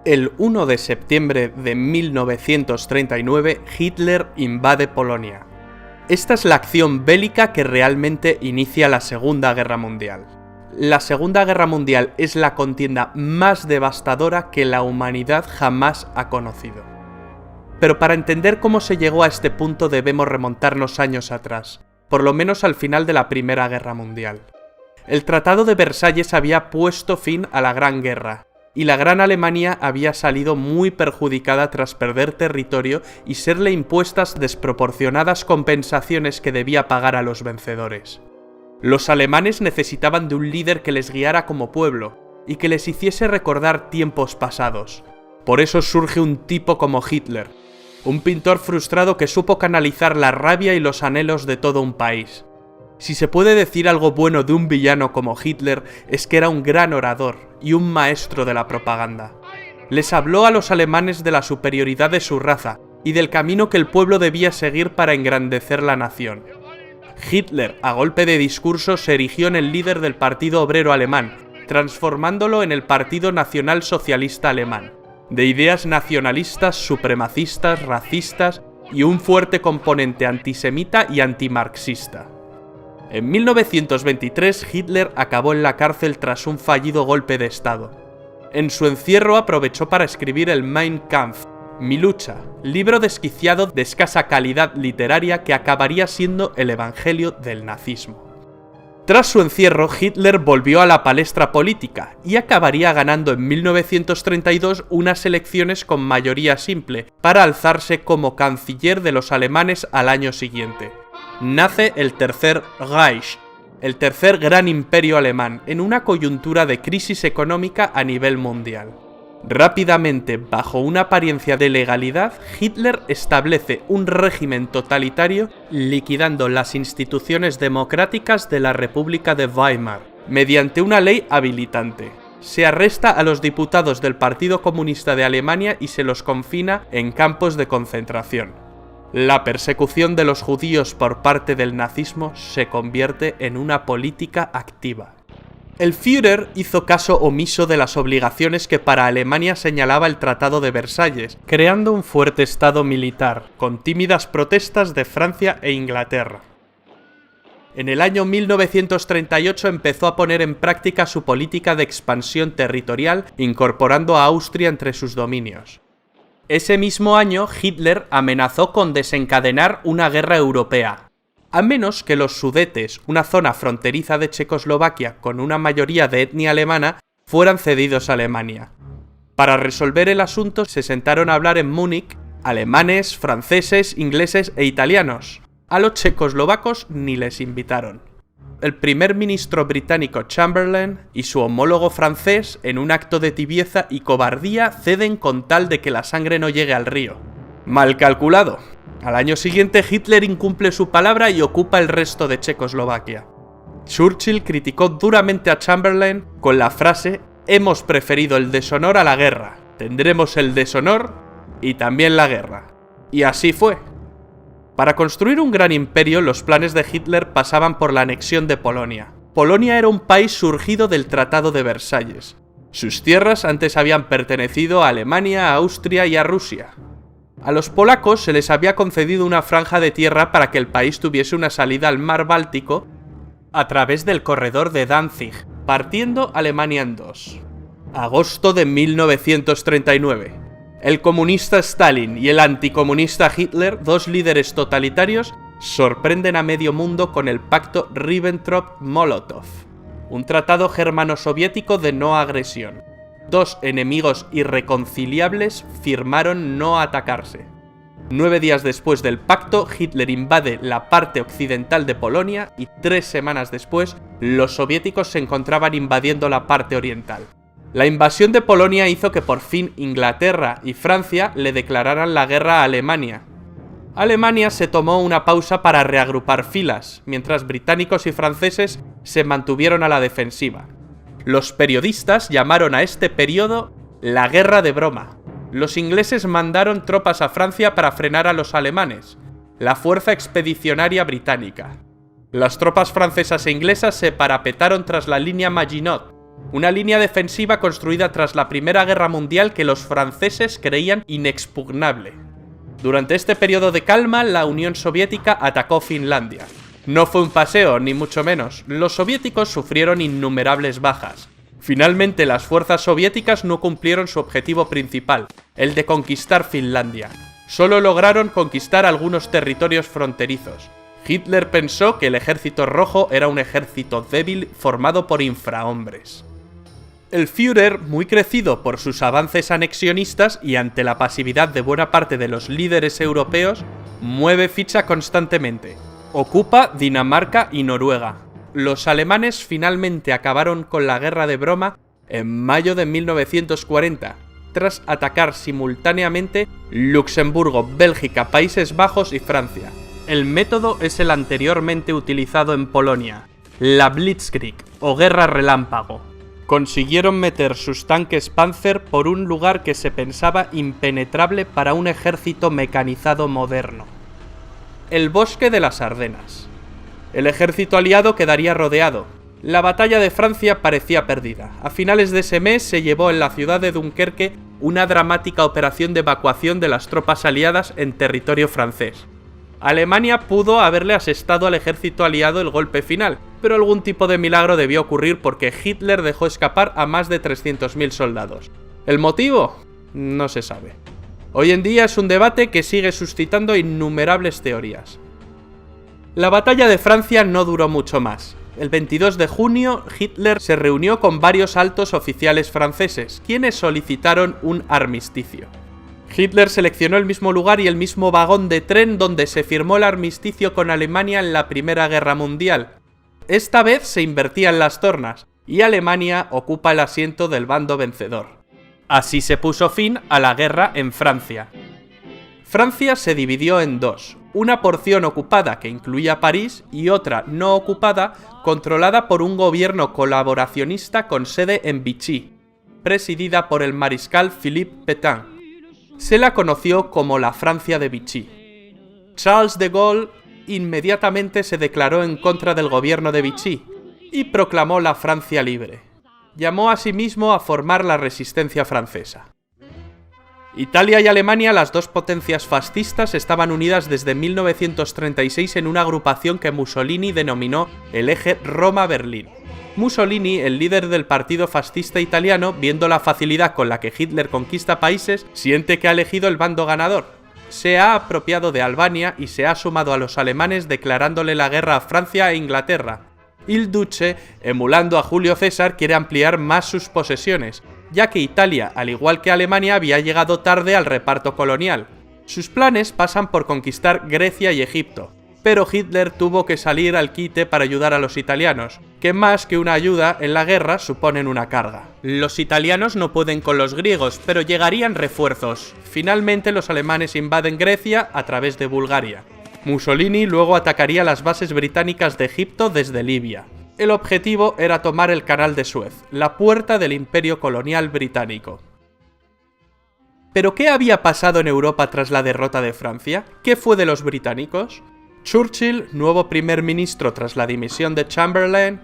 El 1 de septiembre de 1939, Hitler invade Polonia. Esta es la acción bélica que realmente inicia la Segunda Guerra Mundial. La Segunda Guerra Mundial es la contienda más devastadora que la humanidad jamás ha conocido. Pero para entender cómo se llegó a este punto debemos remontarnos años atrás, por lo menos al final de la Primera Guerra Mundial. El Tratado de Versalles había puesto fin a la Gran Guerra, y la Gran Alemania había salido muy perjudicada tras perder territorio y serle impuestas desproporcionadas compensaciones que debía pagar a los vencedores. Los alemanes necesitaban de un líder que les guiara como pueblo y que les hiciese recordar tiempos pasados. Por eso surge un tipo como Hitler, un pintor frustrado que supo canalizar la rabia y los anhelos de todo un país. Si se puede decir algo bueno de un villano como Hitler, es que era un gran orador y un maestro de la propaganda. Les habló a los alemanes de la superioridad de su raza y del camino que el pueblo debía seguir para engrandecer la nación. Hitler, a golpe de discurso, se erigió en el líder del Partido Obrero Alemán, transformándolo en el Partido Nacional Socialista Alemán, de ideas nacionalistas, supremacistas, racistas y un fuerte componente antisemita y antimarxista. En 1923, Hitler acabó en la cárcel tras un fallido golpe de Estado. En su encierro aprovechó para escribir el Mein Kampf, Mi lucha, libro desquiciado de escasa calidad literaria que acabaría siendo el evangelio del nazismo. Tras su encierro, Hitler volvió a la palestra política y acabaría ganando en 1932 unas elecciones con mayoría simple para alzarse como canciller de los alemanes al año siguiente. Nace el Tercer Reich, el tercer gran imperio alemán, en una coyuntura de crisis económica a nivel mundial. Rápidamente, bajo una apariencia de legalidad, Hitler establece un régimen totalitario liquidando las instituciones democráticas de la República de Weimar, mediante una ley habilitante. Se arresta a los diputados del Partido Comunista de Alemania y se los confina en campos de concentración. La persecución de los judíos por parte del nazismo se convierte en una política activa. El Führer hizo caso omiso de las obligaciones que para Alemania señalaba el Tratado de Versalles, creando un fuerte estado militar, con tímidas protestas de Francia e Inglaterra. En el año 1938 empezó a poner en práctica su política de expansión territorial, incorporando a Austria entre sus dominios. Ese mismo año, Hitler amenazó con desencadenar una guerra europea, a menos que los Sudetes, una zona fronteriza de Checoslovaquia con una mayoría de etnia alemana, fueran cedidos a Alemania. Para resolver el asunto se sentaron a hablar en Múnich alemanes, franceses, ingleses e italianos. A los checoslovacos ni les invitaron. El primer ministro británico Chamberlain y su homólogo francés, en un acto de tibieza y cobardía, ceden con tal de que la sangre no llegue al río. Mal calculado. Al año siguiente Hitler incumple su palabra y ocupa el resto de Checoslovaquia. Churchill criticó duramente a Chamberlain con la frase «Hemos preferido el deshonor a la guerra, tendremos el deshonor y también la guerra». Y así fue. Para construir un gran imperio, los planes de Hitler pasaban por la anexión de Polonia. Polonia era un país surgido del Tratado de Versalles. Sus tierras antes habían pertenecido a Alemania, a Austria y a Rusia. A los polacos se les había concedido una franja de tierra para que el país tuviese una salida al mar Báltico a través del corredor de Danzig, partiendo Alemania en dos. Agosto de 1939. El comunista Stalin y el anticomunista Hitler, dos líderes totalitarios, sorprenden a medio mundo con el pacto Ribbentrop-Molotov, un tratado germano-soviético de no agresión. Dos enemigos irreconciliables firmaron no atacarse. 9 días después del pacto, Hitler invade la parte occidental de Polonia y 3 semanas después, los soviéticos se encontraban invadiendo la parte oriental. La invasión de Polonia hizo que por fin Inglaterra y Francia le declararan la guerra a Alemania. Alemania se tomó una pausa para reagrupar filas, mientras británicos y franceses se mantuvieron a la defensiva. Los periodistas llamaron a este periodo la Guerra de Broma. Los ingleses mandaron tropas a Francia para frenar a los alemanes, la Fuerza Expedicionaria Británica. Las tropas francesas e inglesas se parapetaron tras la línea Maginot, una línea defensiva construida tras la Primera Guerra Mundial que los franceses creían inexpugnable. Durante este periodo de calma, la Unión Soviética atacó Finlandia. No fue un paseo, ni mucho menos. Los soviéticos sufrieron innumerables bajas. Finalmente, las fuerzas soviéticas no cumplieron su objetivo principal, el de conquistar Finlandia. Solo lograron conquistar algunos territorios fronterizos. Hitler pensó que el Ejército Rojo era un ejército débil formado por infrahombres. El Führer, muy crecido por sus avances anexionistas y ante la pasividad de buena parte de los líderes europeos, mueve ficha constantemente. Ocupa Dinamarca y Noruega. Los alemanes finalmente acabaron con la guerra de broma en mayo de 1940, tras atacar simultáneamente Luxemburgo, Bélgica, Países Bajos y Francia. El método es el anteriormente utilizado en Polonia, la Blitzkrieg o Guerra Relámpago. Consiguieron meter sus tanques Panzer por un lugar que se pensaba impenetrable para un ejército mecanizado moderno. El bosque de las Ardenas. El ejército aliado quedaría rodeado. La batalla de Francia parecía perdida. A finales de ese mes se llevó en la ciudad de Dunkerque una dramática operación de evacuación de las tropas aliadas en territorio francés. Alemania pudo haberle asestado al ejército aliado el golpe final, pero algún tipo de milagro debió ocurrir porque Hitler dejó escapar a más de 300.000 soldados. ¿El motivo? No se sabe. Hoy en día es un debate que sigue suscitando innumerables teorías. La batalla de Francia no duró mucho más. El 22 de junio, Hitler se reunió con varios altos oficiales franceses, quienes solicitaron un armisticio. Hitler seleccionó el mismo lugar y el mismo vagón de tren donde se firmó el armisticio con Alemania en la Primera Guerra Mundial. Esta vez se invertían las tornas, y Alemania ocupa el asiento del bando vencedor. Así se puso fin a la guerra en Francia. Francia se dividió en dos, una porción ocupada que incluía París y otra no ocupada controlada por un gobierno colaboracionista con sede en Vichy, presidida por el mariscal Philippe Pétain. Se la conoció como la Francia de Vichy. Charles de Gaulle inmediatamente se declaró en contra del gobierno de Vichy y proclamó la Francia libre. Llamó asimismo a formar la resistencia francesa. Italia y Alemania, las dos potencias fascistas, estaban unidas desde 1936 en una agrupación que Mussolini denominó el eje Roma-Berlín. Mussolini, el líder del partido fascista italiano, viendo la facilidad con la que Hitler conquista países, siente que ha elegido el bando ganador. Se ha apropiado de Albania y se ha sumado a los alemanes declarándole la guerra a Francia e Inglaterra. Il Duce, emulando a Julio César, quiere ampliar más sus posesiones, ya que Italia, al igual que Alemania, había llegado tarde al reparto colonial. Sus planes pasan por conquistar Grecia y Egipto, pero Hitler tuvo que salir al quite para ayudar a los italianos, que más que una ayuda en la guerra suponen una carga. Los italianos no pueden con los griegos, pero llegarían refuerzos. Finalmente los alemanes invaden Grecia a través de Bulgaria. Mussolini luego atacaría las bases británicas de Egipto desde Libia. El objetivo era tomar el Canal de Suez, la puerta del imperio colonial británico. ¿Pero qué había pasado en Europa tras la derrota de Francia? ¿Qué fue de los británicos? Churchill, nuevo primer ministro tras la dimisión de Chamberlain,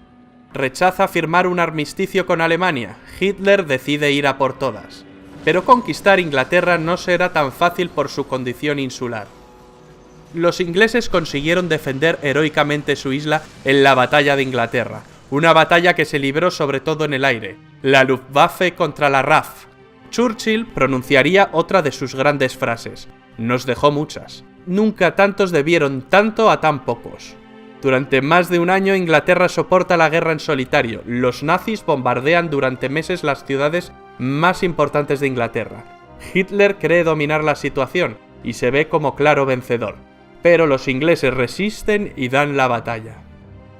rechaza firmar un armisticio con Alemania. Hitler decide ir a por todas. Pero conquistar Inglaterra no será tan fácil por su condición insular. Los ingleses consiguieron defender heroicamente su isla en la batalla de Inglaterra, una batalla que se libró sobre todo en el aire, la Luftwaffe contra la RAF. Churchill pronunciaría otra de sus grandes frases: "Nos dejó muchas. Nunca tantos debieron tanto a tan pocos". Durante más de un año Inglaterra soporta la guerra en solitario. Los nazis bombardean durante meses las ciudades más importantes de Inglaterra. Hitler cree dominar la situación y se ve como claro vencedor, pero los ingleses resisten y dan la batalla.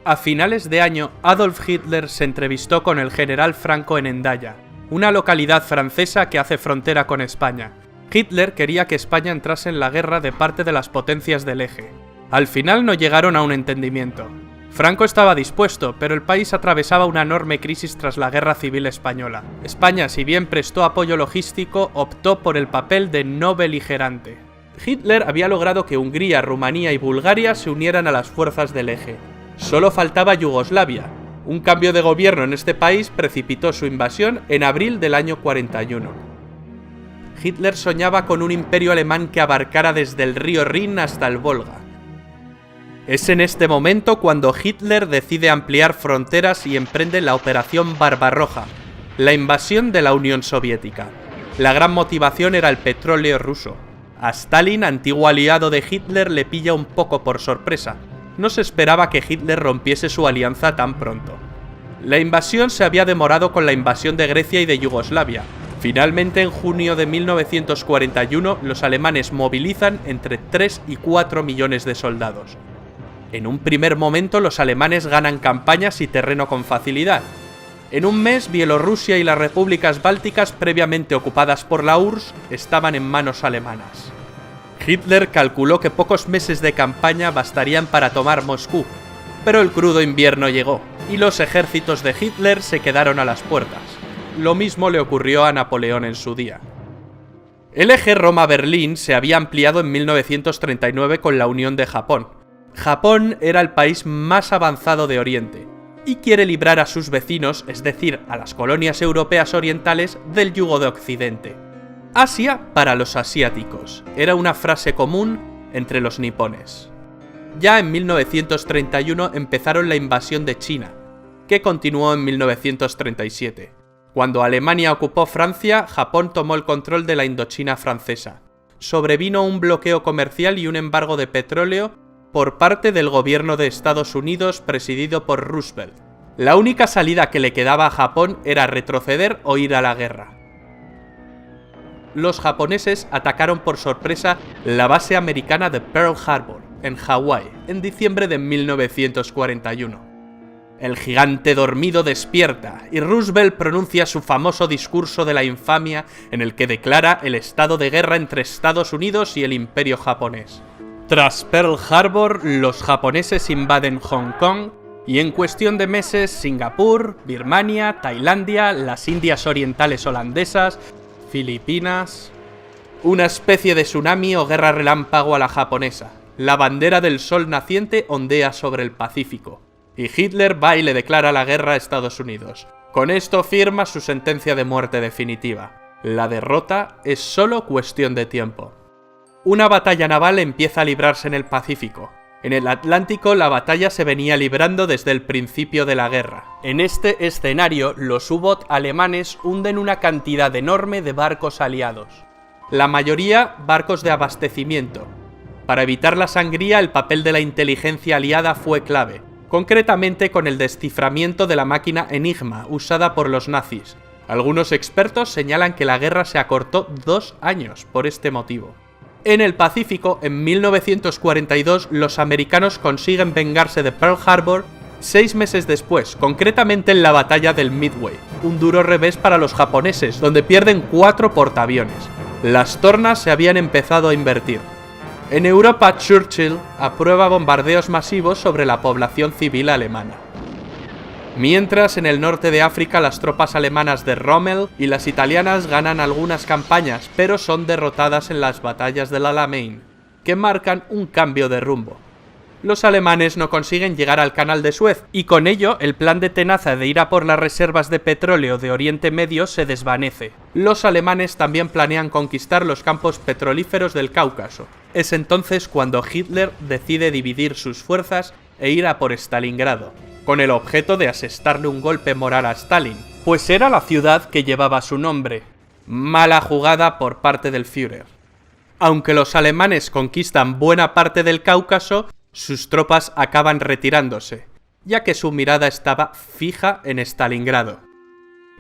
A finales de año, Adolf Hitler se entrevistó con el general Franco en Hendaya, una localidad francesa que hace frontera con España. Hitler quería que España entrase en la guerra de parte de las potencias del eje. Al final no llegaron a un entendimiento. Franco estaba dispuesto, pero el país atravesaba una enorme crisis tras la Guerra Civil Española. España, si bien prestó apoyo logístico, optó por el papel de no beligerante. Hitler había logrado que Hungría, Rumanía y Bulgaria se unieran a las fuerzas del eje. Solo faltaba Yugoslavia, Un cambio de gobierno en este país precipitó su invasión en abril del año 41. Hitler soñaba con un imperio alemán que abarcara desde el río Rin hasta el Volga. Es en este momento cuando Hitler decide ampliar fronteras y emprende la Operación Barbarroja, la invasión de la Unión Soviética. La gran motivación era el petróleo ruso. A Stalin, antiguo aliado de Hitler, le pilla un poco por sorpresa. No se esperaba que Hitler rompiese su alianza tan pronto. La invasión se había demorado con la invasión de Grecia y de Yugoslavia. Finalmente, en junio de 1941, los alemanes movilizan entre 3 y 4 millones de soldados. En un primer momento, los alemanes ganan campañas y terreno con facilidad. En un mes, Bielorrusia y las repúblicas bálticas previamente ocupadas por la URSS estaban en manos alemanas. Hitler calculó que pocos meses de campaña bastarían para tomar Moscú, pero el crudo invierno llegó, y los ejércitos de Hitler se quedaron a las puertas. Lo mismo le ocurrió a Napoleón en su día. El eje Roma-Berlín se había ampliado en 1939 con la unión de Japón. Japón era el país más avanzado de Oriente, y quiere librar a sus vecinos, es decir, a las colonias europeas orientales, del yugo de Occidente. Asia para los asiáticos, era una frase común entre los nipones. Ya en 1931 empezaron la invasión de China, que continuó en 1937. Cuando Alemania ocupó Francia, Japón tomó el control de la Indochina francesa. Sobrevino un bloqueo comercial y un embargo de petróleo por parte del gobierno de Estados Unidos presidido por Roosevelt. La única salida que le quedaba a Japón era retroceder o ir a la guerra. Los japoneses atacaron por sorpresa la base americana de Pearl Harbor, en Hawái, en diciembre de 1941. El gigante dormido despierta y Roosevelt pronuncia su famoso discurso de la infamia en el que declara el estado de guerra entre Estados Unidos y el Imperio japonés. Tras Pearl Harbor, los japoneses invaden Hong Kong y en cuestión de meses Singapur, Birmania, Tailandia, las Indias Orientales holandesas, Filipinas... Una especie de tsunami o guerra relámpago a la japonesa. La bandera del sol naciente ondea sobre el Pacífico. Y Hitler va y le declara la guerra a Estados Unidos. Con esto firma su sentencia de muerte definitiva. La derrota es solo cuestión de tiempo. Una batalla naval empieza a librarse en el Pacífico. En el Atlántico la batalla se venía librando desde el principio de la guerra. En este escenario, los U-Boot alemanes hunden una cantidad enorme de barcos aliados. La mayoría barcos de abastecimiento. Para evitar la sangría, el papel de la inteligencia aliada fue clave. Concretamente con el desciframiento de la máquina Enigma usada por los nazis. Algunos expertos señalan que la guerra se acortó 2 años por este motivo. En el Pacífico, en 1942, los americanos consiguen vengarse de Pearl Harbor 6 meses después, concretamente en la batalla del Midway, un duro revés para los japoneses, donde pierden 4 portaaviones. Las tornas se habían empezado a invertir. En Europa, Churchill aprueba bombardeos masivos sobre la población civil alemana. Mientras, en el norte de África, las tropas alemanas de Rommel y las italianas ganan algunas campañas, pero son derrotadas en las batallas del Alamein, que marcan un cambio de rumbo. Los alemanes no consiguen llegar al Canal de Suez, y con ello el plan de Tenaza de ir a por las reservas de petróleo de Oriente Medio se desvanece. Los alemanes también planean conquistar los campos petrolíferos del Cáucaso. Es entonces cuando Hitler decide dividir sus fuerzas e ir a por Stalingrado, con el objeto de asestarle un golpe moral a Stalin, pues era la ciudad que llevaba su nombre. Mala jugada por parte del Führer. Aunque los alemanes conquistan buena parte del Cáucaso, sus tropas acaban retirándose, ya que su mirada estaba fija en Stalingrado.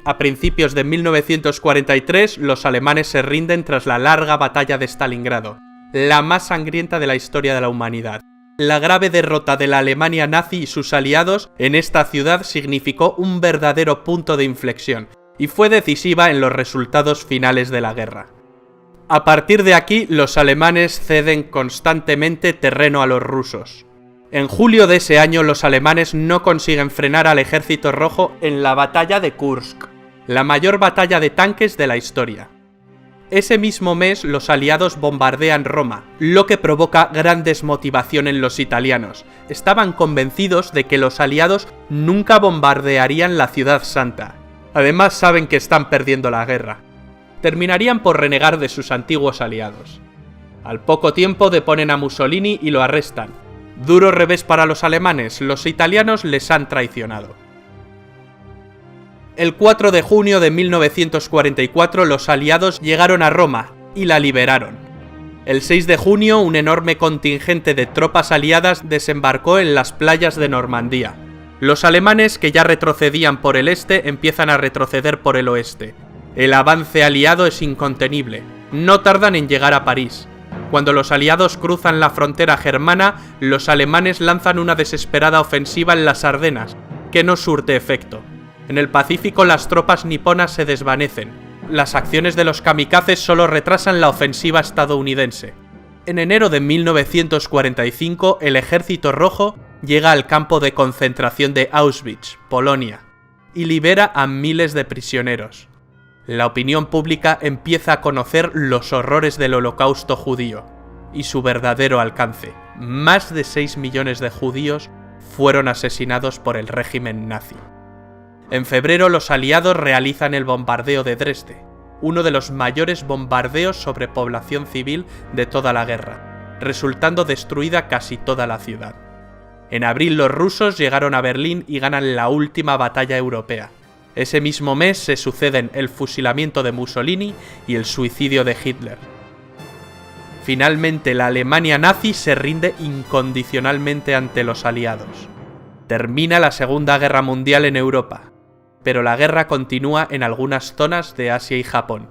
A principios de 1943, los alemanes se rinden tras la larga batalla de Stalingrado, la más sangrienta de la historia de la humanidad. La grave derrota de la Alemania nazi y sus aliados en esta ciudad significó un verdadero punto de inflexión, y fue decisiva en los resultados finales de la guerra. A partir de aquí, los alemanes ceden constantemente terreno a los rusos. En julio de ese año, los alemanes no consiguen frenar al ejército rojo en la batalla de Kursk, la mayor batalla de tanques de la historia. Ese mismo mes los aliados bombardean Roma, lo que provoca gran desmotivación en los italianos. Estaban convencidos de que los aliados nunca bombardearían la ciudad santa. Además saben que están perdiendo la guerra. Terminarían por renegar de sus antiguos aliados. Al poco tiempo deponen a Mussolini y lo arrestan. Duro revés para los alemanes, los italianos les han traicionado. El 4 de junio de 1944 los aliados llegaron a Roma y la liberaron. El 6 de junio un enorme contingente de tropas aliadas desembarcó en las playas de Normandía. Los alemanes, que ya retrocedían por el este, empiezan a retroceder por el oeste. El avance aliado es incontenible. No tardan en llegar a París. Cuando los aliados cruzan la frontera germana, los alemanes lanzan una desesperada ofensiva en las Ardenas, que no surte efecto. En el Pacífico las tropas niponas se desvanecen. Las acciones de los kamikazes solo retrasan la ofensiva estadounidense. En enero de 1945, el Ejército Rojo llega al campo de concentración de Auschwitz, Polonia, y libera a miles de prisioneros. La opinión pública empieza a conocer los horrores del Holocausto judío y su verdadero alcance. Más de 6 millones de judíos fueron asesinados por el régimen nazi. En febrero los aliados realizan el bombardeo de Dresde, uno de los mayores bombardeos sobre población civil de toda la guerra, resultando destruida casi toda la ciudad. En abril los rusos llegaron a Berlín y ganan la última batalla europea. Ese mismo mes se suceden el fusilamiento de Mussolini y el suicidio de Hitler. Finalmente la Alemania nazi se rinde incondicionalmente ante los aliados. Termina la Segunda Guerra Mundial en Europa, pero la guerra continúa en algunas zonas de Asia y Japón.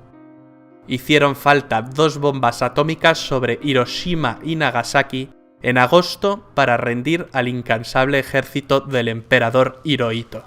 Hicieron falta 2 bombas atómicas sobre Hiroshima y Nagasaki en agosto para rendir al incansable ejército del emperador Hirohito.